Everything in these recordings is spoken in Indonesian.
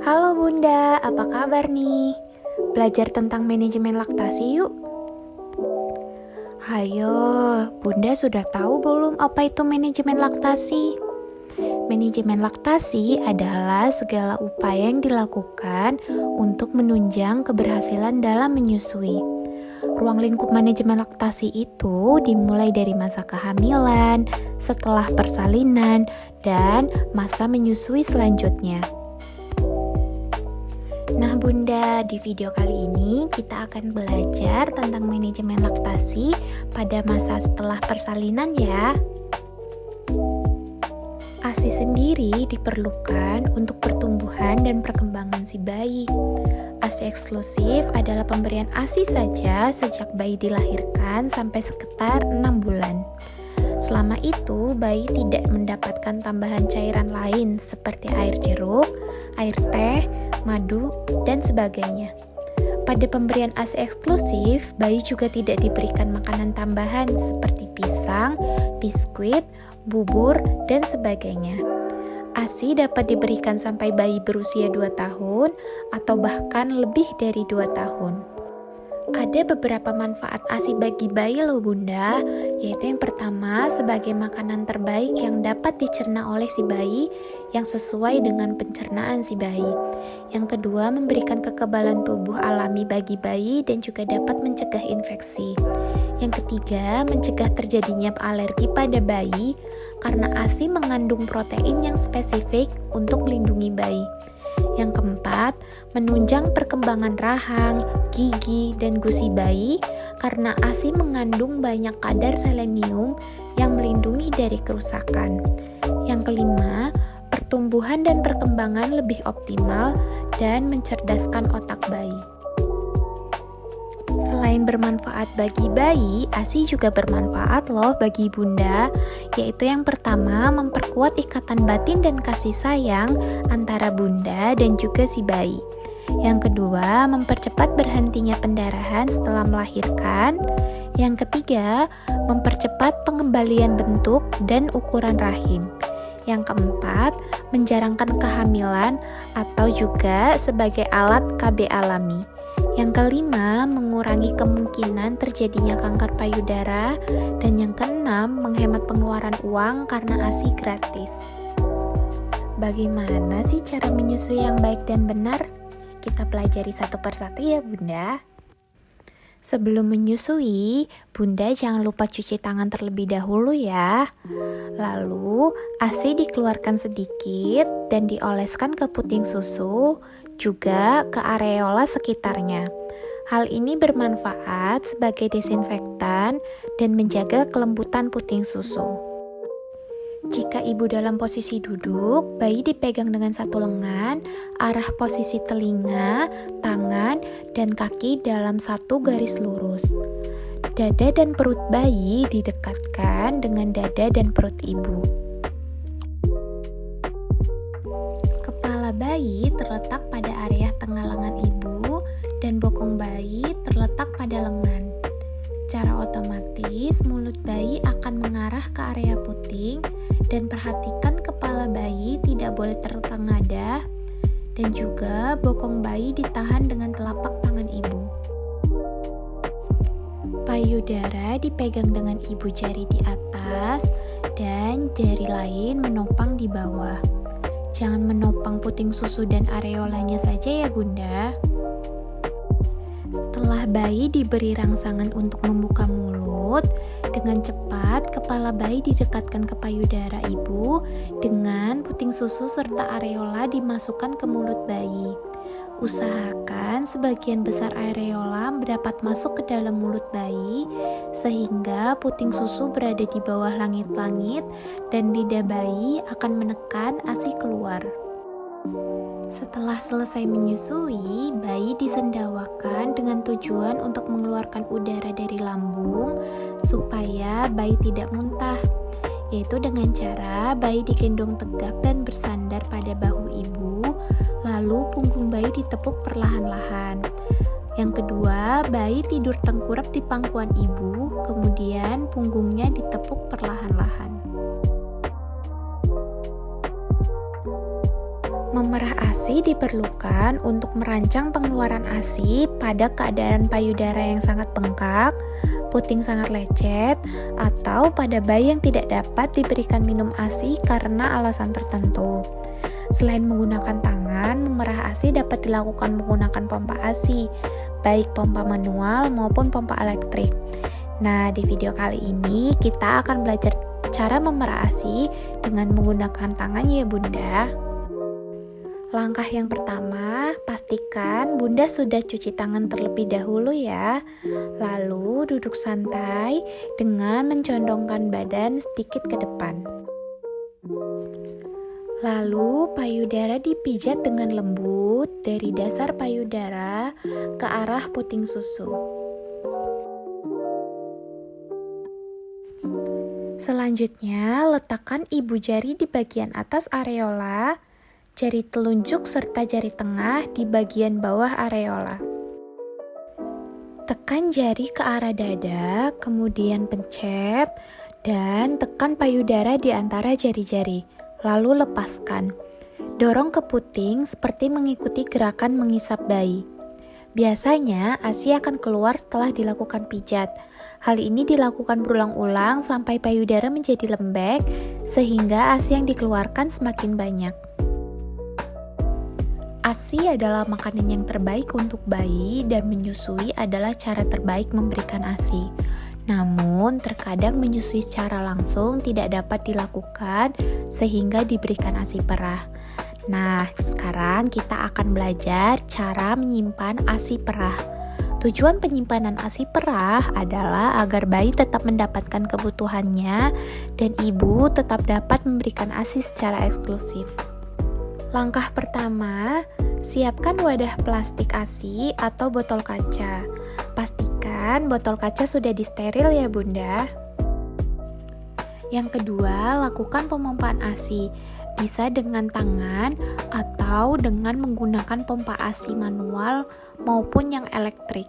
Halo Bunda, apa kabar nih? Belajar tentang manajemen laktasi yuk. Hayo, Bunda sudah tahu belum apa itu manajemen laktasi? Manajemen laktasi adalah segala upaya yang dilakukan untuk menunjang keberhasilan dalam menyusui. Ruang lingkup manajemen laktasi itu dimulai dari masa kehamilan, setelah persalinan, dan masa menyusui selanjutnya. Nah Bunda, di video kali ini kita akan belajar tentang manajemen laktasi pada masa setelah persalinan ya. ASI sendiri diperlukan untuk pertumbuhan dan perkembangan si bayi. ASI eksklusif adalah pemberian ASI saja sejak bayi dilahirkan sampai sekitar 6 bulan. Selama itu, bayi tidak mendapatkan tambahan cairan lain seperti air jeruk, air teh, madu, dan sebagainya. Pada pemberian ASI eksklusif, bayi juga tidak diberikan makanan tambahan seperti pisang, biskuit, bubur, dan sebagainya. ASI dapat diberikan sampai bayi berusia 2 tahun atau bahkan lebih dari 2 tahun. Ada beberapa manfaat ASI bagi bayi loh Bunda, yaitu yang pertama sebagai makanan terbaik yang dapat dicerna oleh si bayi yang sesuai dengan pencernaan si bayi. Yang kedua memberikan kekebalan tubuh alami bagi bayi dan juga dapat mencegah infeksi. Yang ketiga mencegah terjadinya alergi pada bayi karena ASI mengandung protein yang spesifik untuk melindungi bayi. Yang keempat, menunjang perkembangan rahang, gigi, dan gusi bayi karena ASI mengandung banyak kadar selenium yang melindungi dari kerusakan. Yang kelima, pertumbuhan dan perkembangan lebih optimal dan mencerdaskan otak bayi. Selain bermanfaat bagi bayi, ASI juga bermanfaat loh bagi Bunda, yaitu yang pertama memperkuat ikatan batin dan kasih sayang antara Bunda dan juga si bayi. Yang kedua, mempercepat berhentinya pendarahan setelah melahirkan. Yang ketiga, mempercepat pengembalian bentuk dan ukuran rahim. Yang keempat, menjarangkan kehamilan atau juga sebagai alat KB alami. Yang kelima, mengurangi kemungkinan terjadinya kanker payudara. Dan yang keenam, menghemat pengeluaran uang karena ASI gratis. Bagaimana sih cara menyusui yang baik dan benar? Kita pelajari satu persatu ya Bunda. Sebelum menyusui, Bunda jangan lupa cuci tangan terlebih dahulu ya. Lalu, ASI dikeluarkan sedikit dan dioleskan ke puting susu, juga ke areola sekitarnya. Hal ini bermanfaat sebagai desinfektan dan menjaga kelembutan puting susu. Jika ibu dalam posisi duduk, bayi dipegang dengan satu lengan, arah posisi telinga, tangan, dan kaki dalam satu garis lurus. Dada dan perut bayi didekatkan dengan dada dan perut ibu. Kepala bayi terletak pada area tengah lengan ibu dan bokong bayi terletak pada lengan. Secara otomatis mulut bayi akan mengarah ke area puting dan perhatikan kepala bayi tidak boleh tertengadah dan juga bokong bayi ditahan dengan telapak tangan ibu. Payudara dipegang dengan ibu jari di atas dan jari lain menopang di bawah. Jangan menopang puting susu dan areolanya saja ya Bunda. Setelah bayi diberi rangsangan untuk membuka mulut, dengan cepat kepala bayi didekatkan ke payudara ibu dengan puting susu serta areola dimasukkan ke mulut bayi. Usahakan sebagian besar areola dapat masuk ke dalam mulut bayi sehingga puting susu berada di bawah langit-langit dan lidah bayi akan menekan ASI keluar. Setelah selesai menyusui, bayi disendawakan dengan tujuan untuk mengeluarkan udara dari lambung supaya bayi tidak muntah, yaitu dengan cara bayi digendong tegak dan bersandar pada bahu ibu, lalu punggung bayi ditepuk perlahan-lahan. Yang kedua, bayi tidur tengkurap di pangkuan ibu, kemudian punggungnya ditepuk perlahan-lahan. Memerah ASI diperlukan untuk merancang pengeluaran ASI pada keadaan payudara yang sangat bengkak, puting sangat lecet, atau pada bayi yang tidak dapat diberikan minum ASI karena alasan tertentu. Selain menggunakan tangan, memerah ASI dapat dilakukan menggunakan pompa ASI, baik pompa manual maupun pompa elektrik. Nah, di video kali ini kita akan belajar cara memerah ASI dengan menggunakan tangan ya Bunda. Langkah yang pertama, pastikan Bunda sudah cuci tangan terlebih dahulu ya. Lalu duduk santai dengan mencondongkan badan sedikit ke depan. Lalu payudara dipijat dengan lembut dari dasar payudara ke arah puting susu. Selanjutnya, letakkan ibu jari di bagian atas areola, jari telunjuk serta jari tengah di bagian bawah areola. Tekan jari ke arah dada, kemudian pencet, dan tekan payudara di antara jari-jari, lalu lepaskan. Dorong ke puting seperti mengikuti gerakan mengisap bayi. Biasanya, ASI akan keluar setelah dilakukan pijat. Hal ini dilakukan berulang-ulang sampai payudara menjadi lembek, sehingga ASI yang dikeluarkan semakin banyak. ASI adalah makanan yang terbaik untuk bayi dan menyusui adalah cara terbaik memberikan ASI. Namun, terkadang menyusui secara langsung tidak dapat dilakukan sehingga diberikan ASI perah. Nah, sekarang kita akan belajar cara menyimpan ASI perah. Tujuan penyimpanan ASI perah adalah agar bayi tetap mendapatkan kebutuhannya dan ibu tetap dapat memberikan ASI secara eksklusif. Langkah pertama, siapkan wadah plastik ASI atau botol kaca. Pastikan botol kaca sudah disteril ya Bunda. Yang kedua, lakukan pemompaan ASI. Bisa dengan tangan atau dengan menggunakan pompa ASI manual maupun yang elektrik.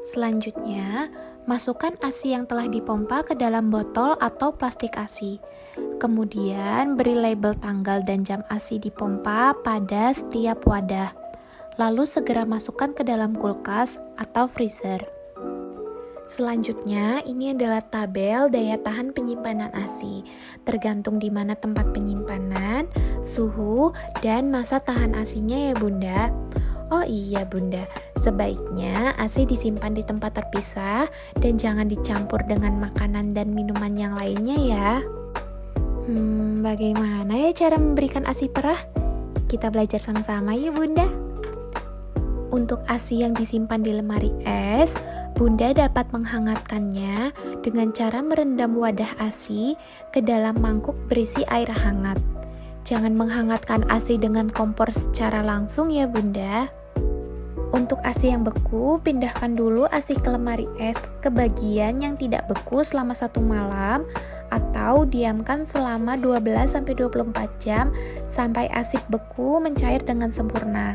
Selanjutnya, masukkan ASI yang telah dipompa ke dalam botol atau plastik ASI. Kemudian, beri label tanggal dan jam ASI dipompa pada setiap wadah. Lalu segera masukkan ke dalam kulkas atau freezer. Selanjutnya, ini adalah tabel daya tahan penyimpanan ASI. Tergantung di mana tempat penyimpanan, suhu, dan masa tahan ASI-nya ya Bunda. Oh iya Bunda, sebaiknya ASI disimpan di tempat terpisah dan jangan dicampur dengan makanan dan minuman yang lainnya ya. Bagaimana ya cara memberikan ASI perah? Kita belajar sama-sama ya Bunda. Untuk ASI yang disimpan di lemari es, Bunda dapat menghangatkannya dengan cara merendam wadah ASI ke dalam mangkuk berisi air hangat. Jangan menghangatkan ASI dengan kompor secara langsung ya Bunda. Untuk ASI yang beku, pindahkan dulu ASI ke lemari es ke bagian yang tidak beku selama 1 malam atau diamkan selama 12-24 jam sampai ASI beku mencair dengan sempurna.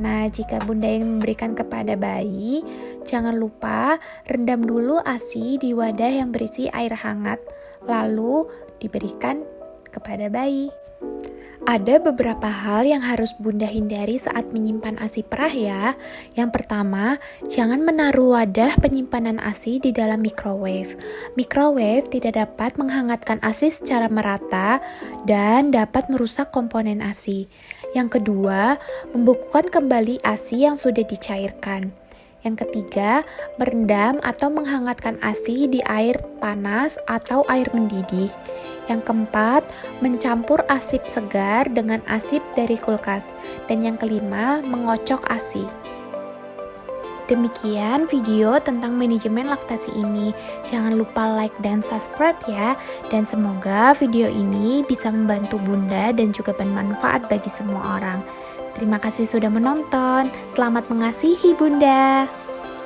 Nah, jika Bunda ingin memberikan kepada bayi, jangan lupa rendam dulu ASI di wadah yang berisi air hangat, lalu diberikan kepada bayi. Ada beberapa hal yang harus Bunda hindari saat menyimpan ASI perah ya. Yang pertama, jangan menaruh wadah penyimpanan ASI di dalam microwave. Microwave tidak dapat menghangatkan ASI secara merata dan dapat merusak komponen ASI. Yang kedua, membekukan kembali ASI yang sudah dicairkan. Yang ketiga, merendam atau menghangatkan ASI di air panas atau air mendidih. Yang keempat, mencampur asip segar dengan asip dari kulkas. Dan yang kelima, mengocok ASI. Demikian video tentang manajemen laktasi ini. Jangan lupa like dan subscribe ya. Dan semoga video ini bisa membantu Bunda dan juga bermanfaat bagi semua orang. Terima kasih sudah menonton. Selamat mengasihi Bunda.